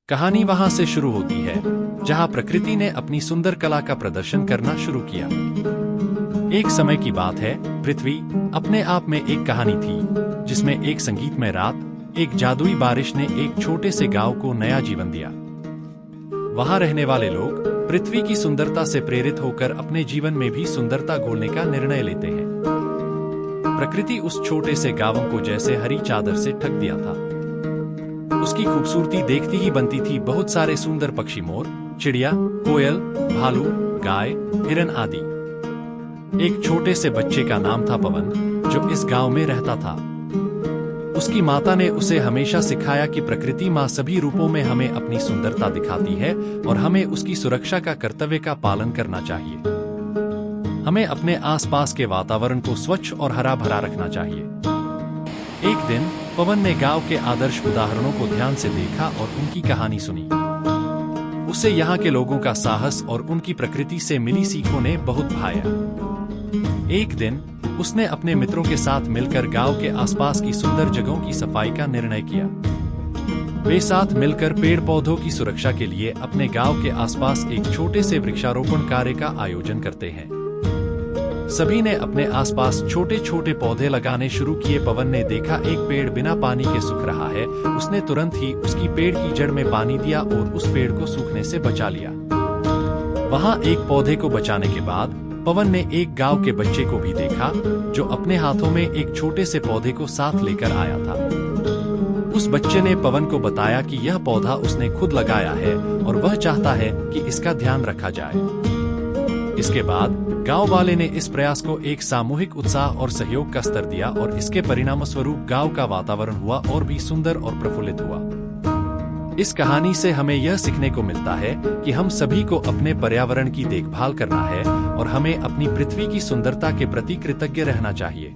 कहानी वहां से शुरू होती है जहां प्रकृति ने अपनी सुंदर कला का प्रदर्शन करना शुरू किया। एक समय की बात है, पृथ्वी अपने आप में एक कहानी थी जिसमें एक संगीतमय रात, एक जादुई बारिश ने एक छोटे से गांव को नया जीवन दिया। वहां रहने वाले लोग पृथ्वी की सुंदरता से प्रेरित होकर अपने जीवन में भी सुंदरता घोलने का निर्णय लेते हैं। प्रकृति उस छोटे से गांव को जैसे हरी चादर से ढक दिया था। उसकी खूबसूरती देखती ही बनती थी बहुत सारे सुंदर पक्षी, मोर, चिड़िया, कोयल, भालू, गाय, हिरन आदि। एक छोटे से बच्चे का नाम था पवन, जो इस गांव में रहता था। उसकी माता ने उसे हमेशा सिखाया कि प्रकृति माँ सभी रूपों में हमें अपनी सुंदरता दिखाती है और हमें उसकी सुरक्षा का कर्तव्य का पालन करना चाहिए। हमें अपने आसपास के वातावरण को स्वच्छ और हरा भरा रखना चाहिए। एक दिन पवन ने गांव के आदर्श उदाहरणों को ध्यान से देखा और उनकी कहानी सुनी। उसे यहाँ के लोगों का साहस और उनकी प्रकृति से मिली सीखों ने बहुत भाया। एक दिन उसने अपने मित्रों के साथ मिलकर गांव के आसपास की सुंदर जगहों की सफाई का निर्णय किया। वे साथ मिलकर पेड़ पौधों की सुरक्षा के लिए अपने गांव के आसपास एक छोटे से वृक्षारोपण कार्य का आयोजन करते हैं। सभी ने अपने आसपास छोटे छोटे पौधे लगाने शुरू किए। पवन ने देखा एक पेड़ बिना पानी के सूख रहा है। उसने तुरंत ही उसकी पेड़ की जड़ में पानी दिया और उस पेड़ को सूखने से बचा लिया। वहां एक पौधे को बचाने के बाद पवन ने एक गांव के बच्चे को भी देखा, जो अपने हाथों में एक छोटे से पौधे को साथ लेकर आया था। उस बच्चे ने पवन को बताया कि यह पौधा उसने खुद लगाया है और वह चाहता है कि इसका ध्यान रखा जाए। इसके बाद गांव वाले ने इस प्रयास को एक सामूहिक उत्साह और सहयोग का स्तर दिया और इसके परिणामस्वरूप गांव का वातावरण हुआ और भी सुंदर और प्रफुल्लित हुआ। इस कहानी से हमें यह सीखने को मिलता है कि हम सभी को अपने पर्यावरण की देखभाल करना है और हमें अपनी पृथ्वी की सुंदरता के प्रति कृतज्ञ रहना चाहिए।